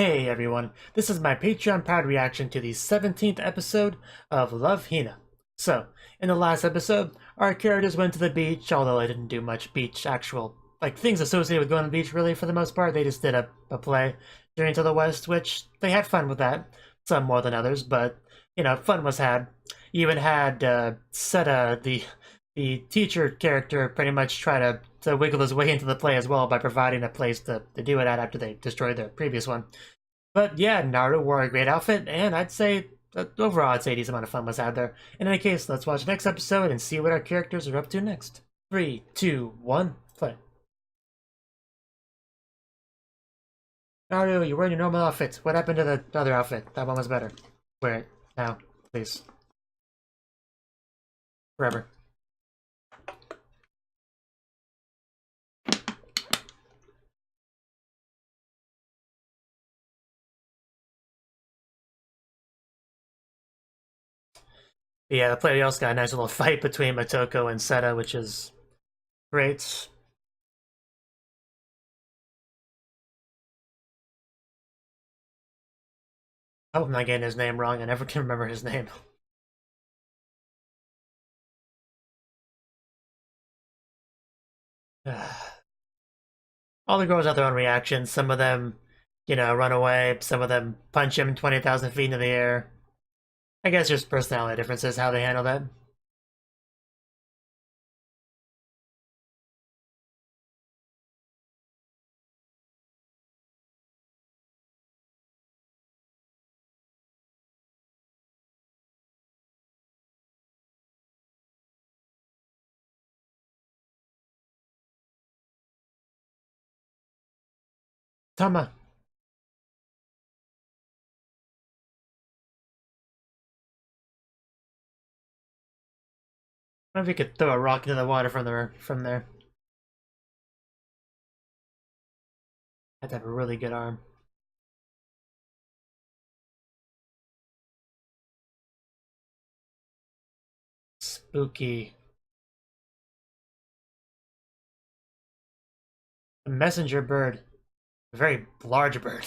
Hey everyone, this is my Patreon-powered reaction to the 17th episode of Love Hina. So, in the last episode, our characters went to the beach, although they didn't do much beach actual, things associated with going to the beach really for the most part. They just did a play, Journey to the West, which they had fun with that. Some more than others, but, fun was had. You even had Seta, the teacher character, pretty much try to wiggle his way into the play as well by providing a place to do it at after they destroyed their previous one. But yeah, Naru wore a great outfit, and I'd say, overall, I'd say a decent amount of fun was had there. In any case, let's watch the next episode and see what our characters are up to next. 3, 2, 1, play. Naru, you're wearing your normal outfit. What happened to the other outfit? That one was better. Wear it. Now, please. Forever. Yeah, the player also got a nice little fight between Motoko and Seta, which is great. I hope I'm not getting his name wrong. I never can remember his name. All the girls have their own reactions. Some of them, run away. Some of them punch him 20,000 feet into the air. I guess just personality differences, how they handle that. Tama. What if we could throw a rock into the water from there? I'd have a really good arm. Spooky. A messenger bird. A very large bird.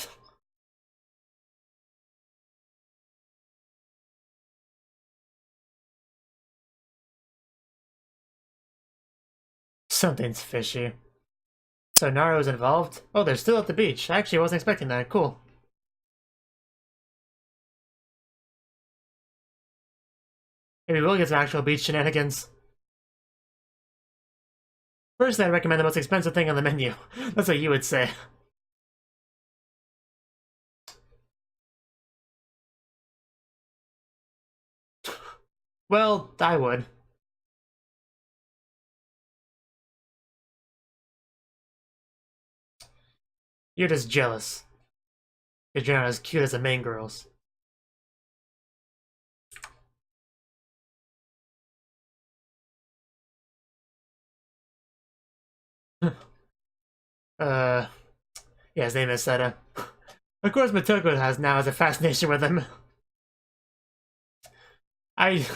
Something's fishy. So Naru's involved? Oh, they're still at the beach. I actually wasn't expecting that. Cool. Maybe we'll get some actual beach shenanigans. First, I'd recommend the most expensive thing on the menu. That's what you would say. Well, I would. You're just jealous. Because you're not as cute as the main girls. Yeah, his name is Seta. Of course, Motoko has a fascination with him. I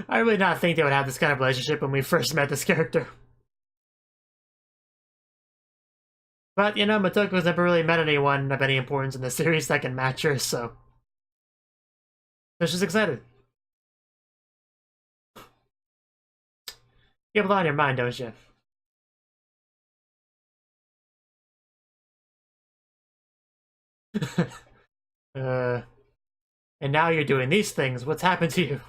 really not think they would have this kind of relationship when we first met this character. But, Motoko's never really met anyone of any importance in the series that can match her, so... she's excited. You have a lot on your mind, don't you? And now you're doing these things. What's happened to you?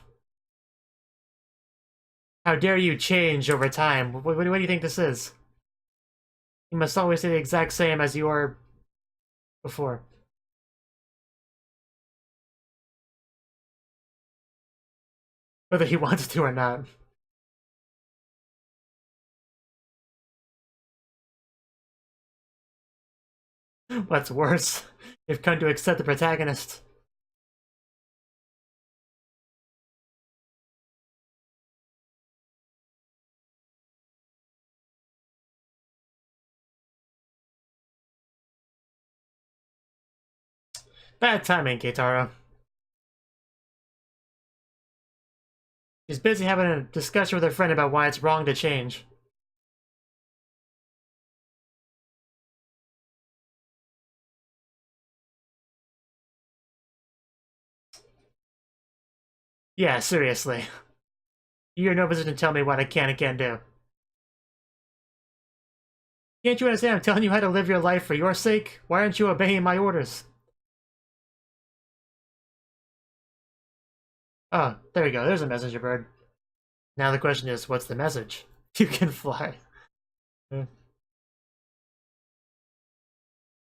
How dare you change over time? What do you think this is? You must always stay the exact same as you were before. Whether he wants to or not. What's worse, you've come to accept the protagonist. Bad timing, Keitaro. She's busy having a discussion with her friend about why it's wrong to change. Yeah, seriously. You're in no position to tell me what I can and can't do. Can't you understand I'm telling you how to live your life for your sake? Why aren't you obeying my orders? Oh, there we go. There's a messenger bird. Now the question is, what's the message? You can fly.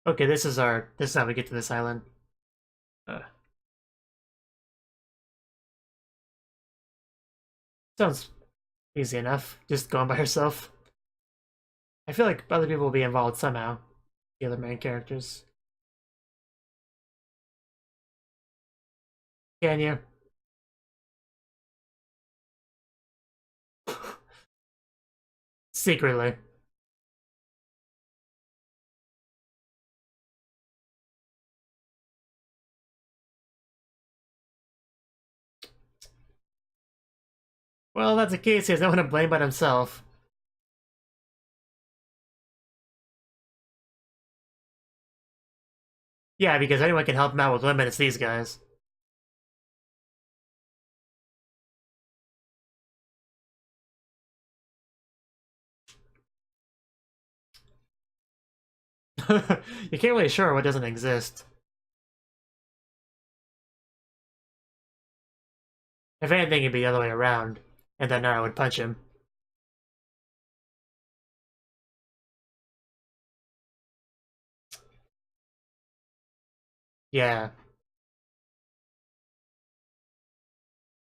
Okay, this is how we get to this island. Uh, Sounds easy enough. Just going by herself. I feel like other people will be involved somehow. The other main characters. Can you? Secretly. Well, that's the case. He has no one to blame but himself. Yeah, because anyone can help him out with women, it's these guys. You can't really sure what doesn't exist. If anything, it'd be the other way around. And then Nara would punch him. Yeah.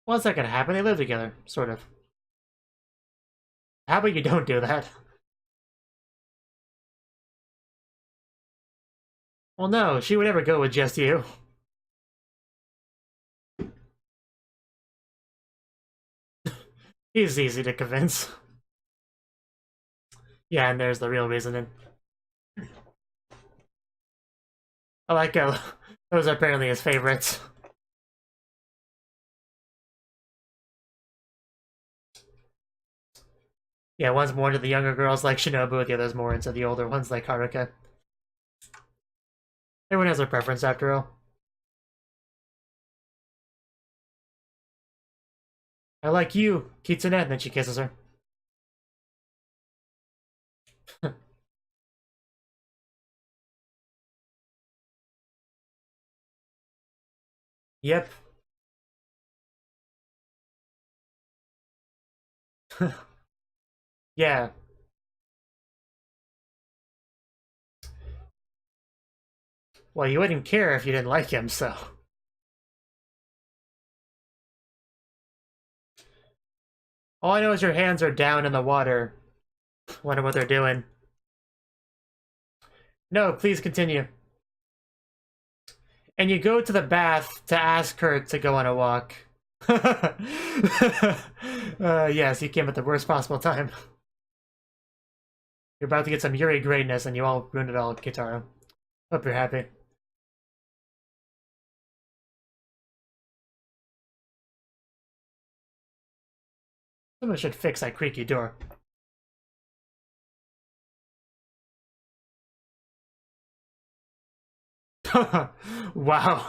What's that gonna happen? They live together, sort of. How about you don't do that? Well, no, she would never go with just you. He's easy to convince. Yeah, and there's the real reasoning. I like how those are apparently his favorites. Yeah, one's more into the younger girls like Shinobu, the other's more into the older ones like Haruka. Everyone has their preference after all. I like you, Kitsune, and then she kisses her. Yep. Yeah. Well, you wouldn't care if you didn't like him, so. All I know is your hands are down in the water. Wonder what they're doing. No, please continue. And you go to the bath to ask her to go on a walk. Yes, you came at the worst possible time. You're about to get some Yuri greatness and you all ruined it all, Kitaro. Hope you're happy. Someone should fix that creaky door. Wow.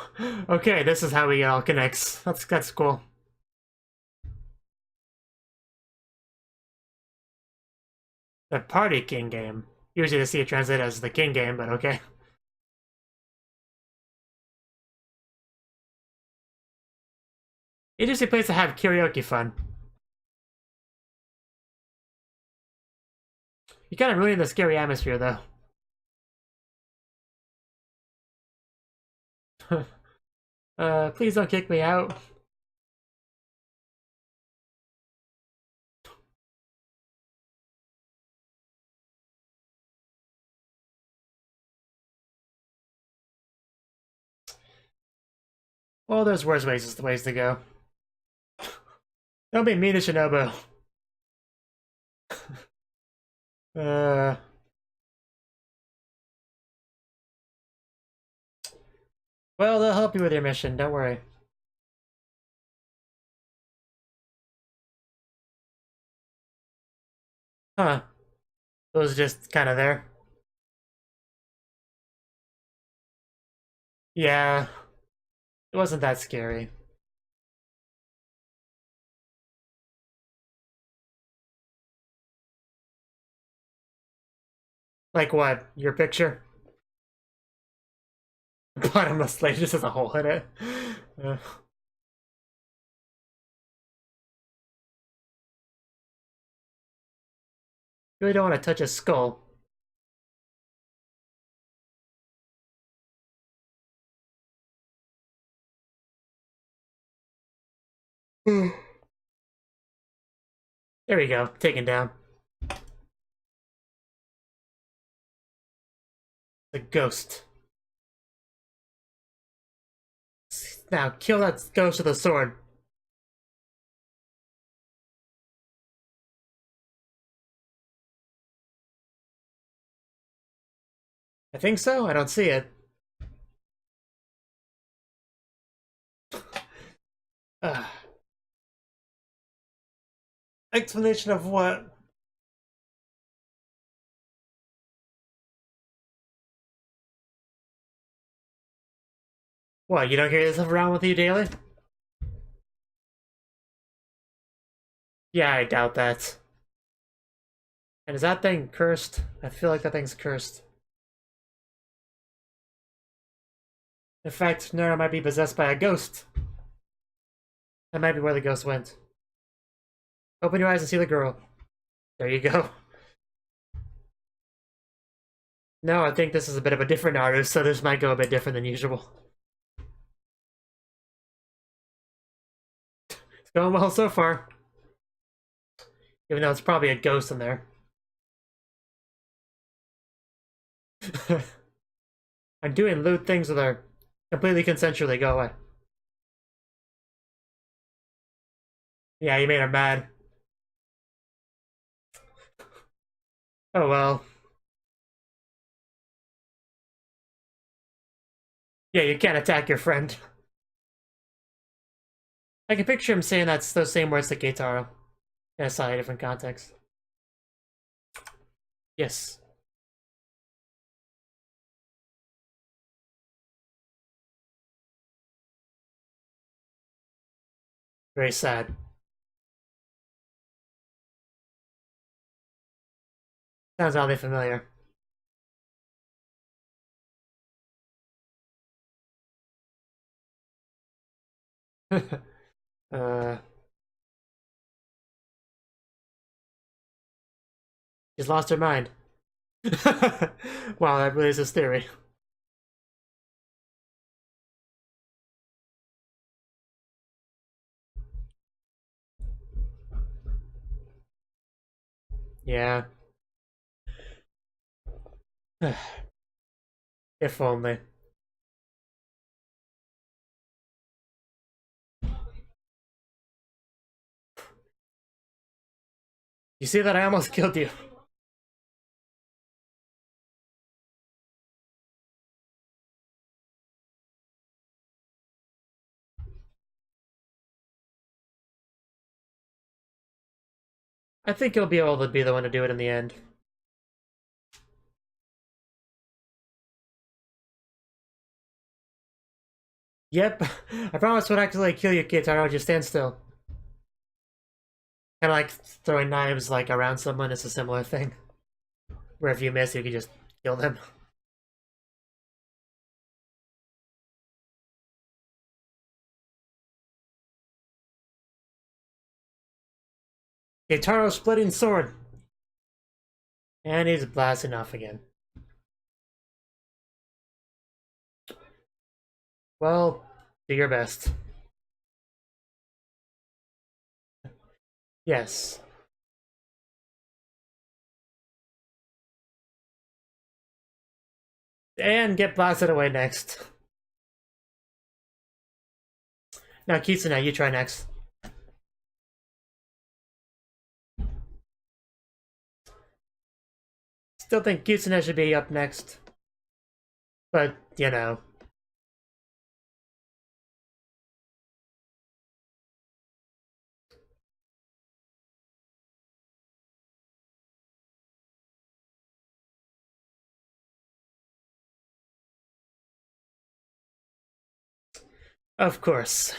Okay, this is how we all connects. That's cool. The Party King game. Usually they see it translated as the King game, but okay. Interesting place to have karaoke fun. You kind of ruining the scary atmosphere, though. Please don't kick me out. Well, there's worse ways to go. Don't be mean to Shinobu. Uh... Well, they'll help you with your mission, don't worry. Huh. It was just kind of there. Yeah. It wasn't that scary. Like what? Your picture? Bottomless lake just has a hole in it. Uh, really don't want to touch a skull. There we go. Taken down. The ghost. Now kill that ghost with a sword. I think so. I don't see it. Uh, explanation of what? What, you don't carry this stuff around with you daily? Yeah, I doubt that. And is that thing cursed? I feel like that thing's cursed. In fact, Nora might be possessed by a ghost. That might be where the ghost went. Open your eyes and see the girl. There you go. No, I think this is a bit of a different artist, so this might go a bit different than usual. It's going well so far. Even though it's probably a ghost in there. I'm doing lewd things with her. Completely consensually, go away. Yeah, you made her mad. Oh well. Yeah, you can't attack your friend. I can picture him saying that's those same words to Keitaro. In a slightly different context. Yes. Very sad. Sounds oddly familiar. uh, she's lost her mind. Wow, that really is his theory. Yeah. If only. You see that? I almost killed you. I think you'll be able to be the one to do it in the end. Yep. I promise I would actually kill you, Keitaro. Just stand still. Kind of like throwing knives like around someone is a similar thing. Where if you miss, you can just kill them. Keitaro splitting sword. And he's blasting off again. Well, do your best. Yes. And get blasted away next. Now, Kitsune, you try next. Still think Kitsune should be up next. But, you know. Of course.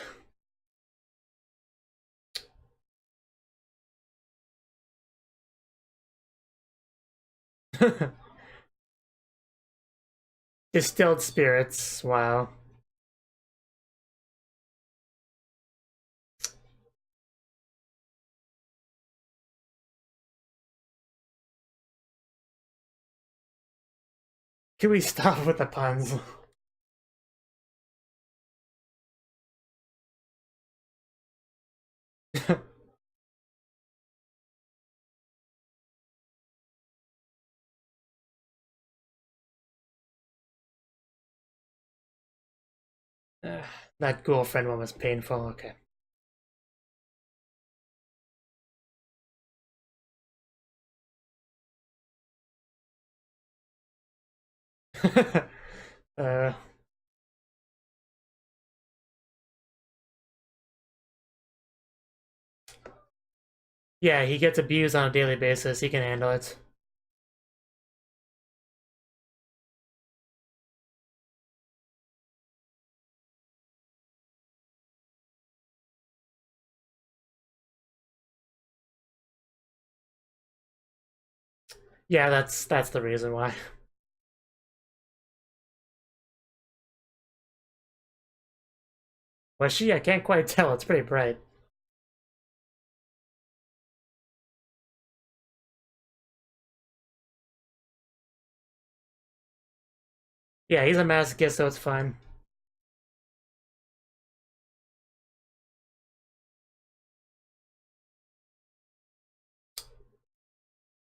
Distilled spirits. Wow. Can we stop with the puns? That girlfriend one was painful. Okay. uh, yeah, he gets abused on a daily basis. He can handle it. Yeah, that's the reason why. Was she? I can't quite tell. It's pretty bright. Yeah, he's a masochist, so it's fine.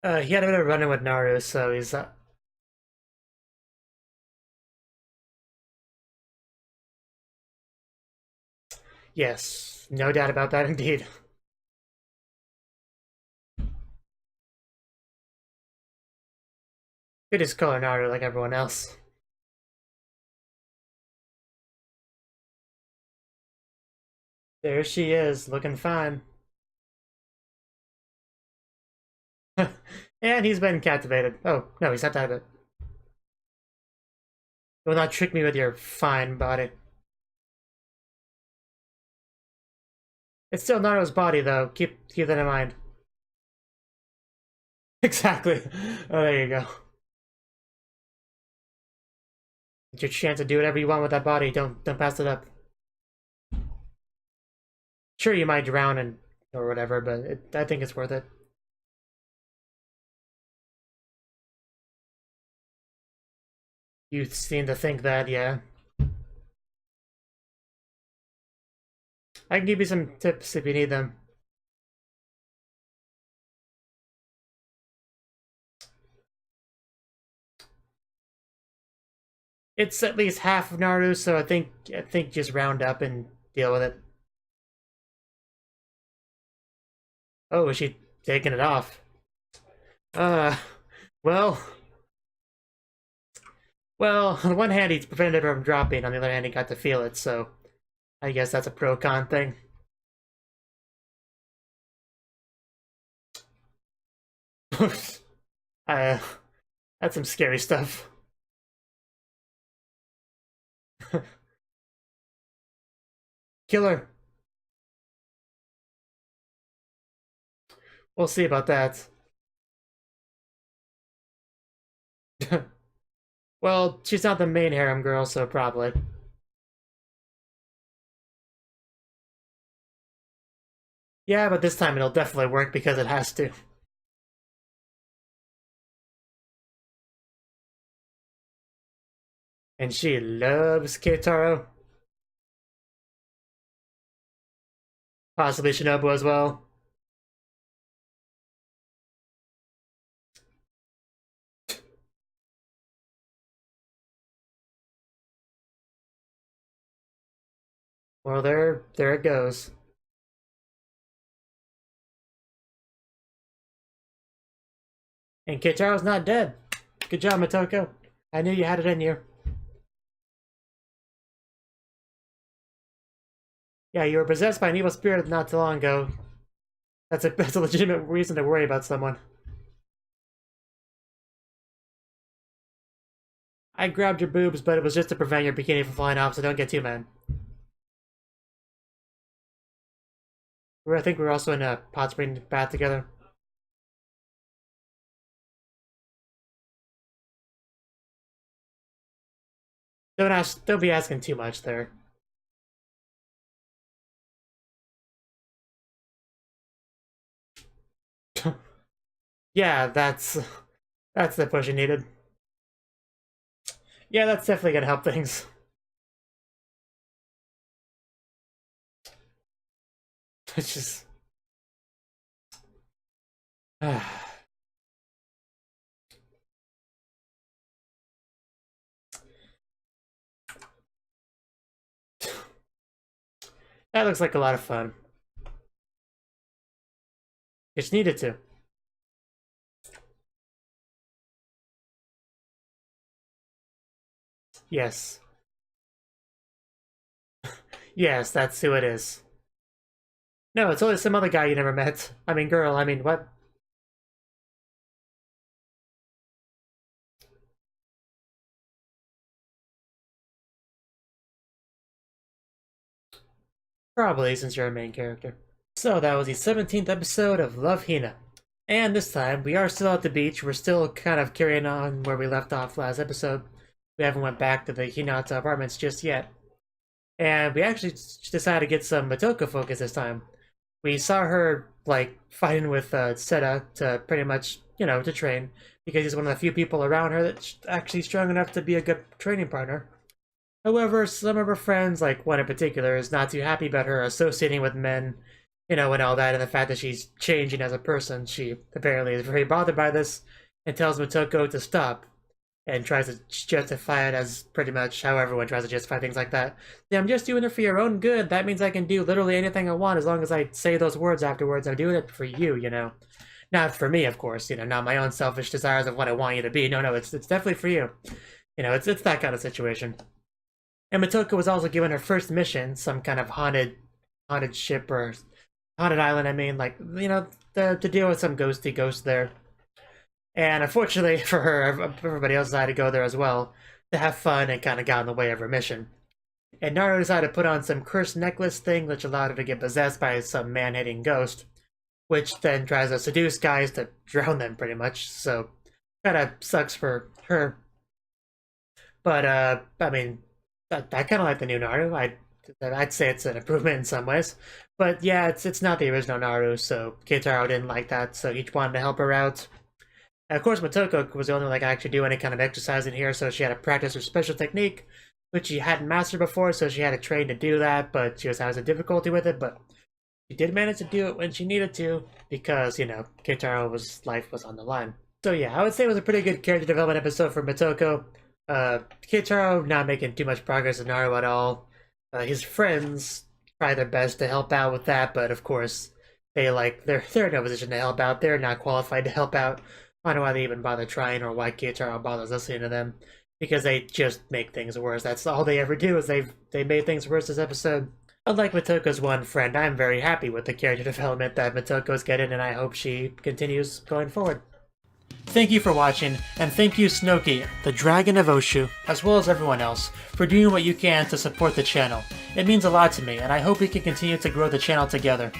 He had a bit of running with Naru, so he's yes, no doubt about that indeed. He just color Naru like everyone else. There she is, looking fine. And he's been captivated. Oh, no, he's not out of it. You will not trick me with your fine body. It's still Naruto's body, though. Keep that in mind. Exactly. Oh, there you go. It's your chance to do whatever you want with that body. Don't pass it up. Sure, you might drown and or whatever, but I think it's worth it. You seem to think that, yeah. I can give you some tips if you need them. It's at least half of Naruto, so I think just round up and deal with it. Oh, is she taking it off? Uh, well, well. On one hand, he's prevented her from dropping. On the other hand, he got to feel it. So I guess that's a pro-con thing. uh, that's some scary stuff. Killer. We'll see about that. Well, she's not the main harem girl, so probably. Yeah, but this time it'll definitely work because it has to. And she loves Keitaro. Possibly Shinobu as well. Well, there it goes. And Keitaro's not dead. Good job, Motoko. I knew you had it in you. Yeah, you were possessed by an evil spirit not too long ago. That's a legitimate reason to worry about someone. I grabbed your boobs, but it was just to prevent your bikini from flying off, so don't get too mad. I think we were also in a hot spring bath together. Don't be asking too much there. Yeah, that's the push you needed. Yeah, that's definitely gonna help things. It's just that looks like a lot of fun. It's needed to. Yes. Yes, that's who it is. No, it's only some other guy you never met. I mean, girl, I mean, what? Probably, since you're a main character. So, that was the 17th episode of Love Hina. And this time, we are still at the beach. We're still kind of carrying on where we left off last episode. We haven't went back to the Hinata apartments just yet. And we actually decided to get some Motoko focus this time. We saw her, like, fighting with Seta to pretty much, to train. Because he's one of the few people around her that's actually strong enough to be a good training partner. However, some of her friends, like one in particular, is not too happy about her associating with men, and all that, and the fact that she's changing as a person. She apparently is very bothered by this and tells Motoko to stop and tries to justify it as pretty much how everyone tries to justify things like that. Yeah, I'm just doing it for your own good. That means I can do literally anything I want as long as I say those words afterwards. I'm doing it for you, Not for me, of course, not my own selfish desires of what I want you to be. No, it's definitely for you. It's that kind of situation. And Motoko was also given her first mission, some kind of haunted ship or haunted island. I mean, like, to deal with some ghosty ghost there. And unfortunately for her, everybody else decided to go there as well to have fun and kind of got in the way of her mission. And Naruto decided to put on some cursed necklace thing, which allowed her to get possessed by some man-hating ghost, which then tries to seduce guys to drown them, pretty much. So, kind of sucks for her. But I mean, I kind of like the new Naruto. I'd say it's an improvement in some ways, but yeah, it's not the original Naruto. So Keitaro didn't like that, so he wanted to help her out. And of course, Motoko was the only one that could actually do any kind of exercise in here, so she had to practice her special technique, which she hadn't mastered before, so she had to train to do that. But she was having some difficulty with it, but she did manage to do it when she needed to because Keitaro's life was on the line. So yeah, I would say it was a pretty good character development episode for Motoko. Keitaro not making too much progress in Naruto at all. His friends try their best to help out with that, but of course they're in no position to help out. They're not qualified to help out. I don't know why they even bother trying or why Keitaro bothers listening to them, because they just make things worse. That's all they ever do is they made things worse this episode. Unlike Motoko's one friend, I'm very happy with the character development that Motoko's getting, and I hope she continues going forward. Thank you for watching, and thank you Cnouki, the Dragon of Oshu, as well as everyone else, for doing what you can to support the channel. It means a lot to me, and I hope we can continue to grow the channel together.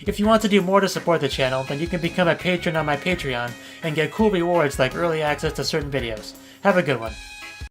If you want to do more to support the channel, then you can become a patron on my Patreon and get cool rewards like early access to certain videos. Have a good one.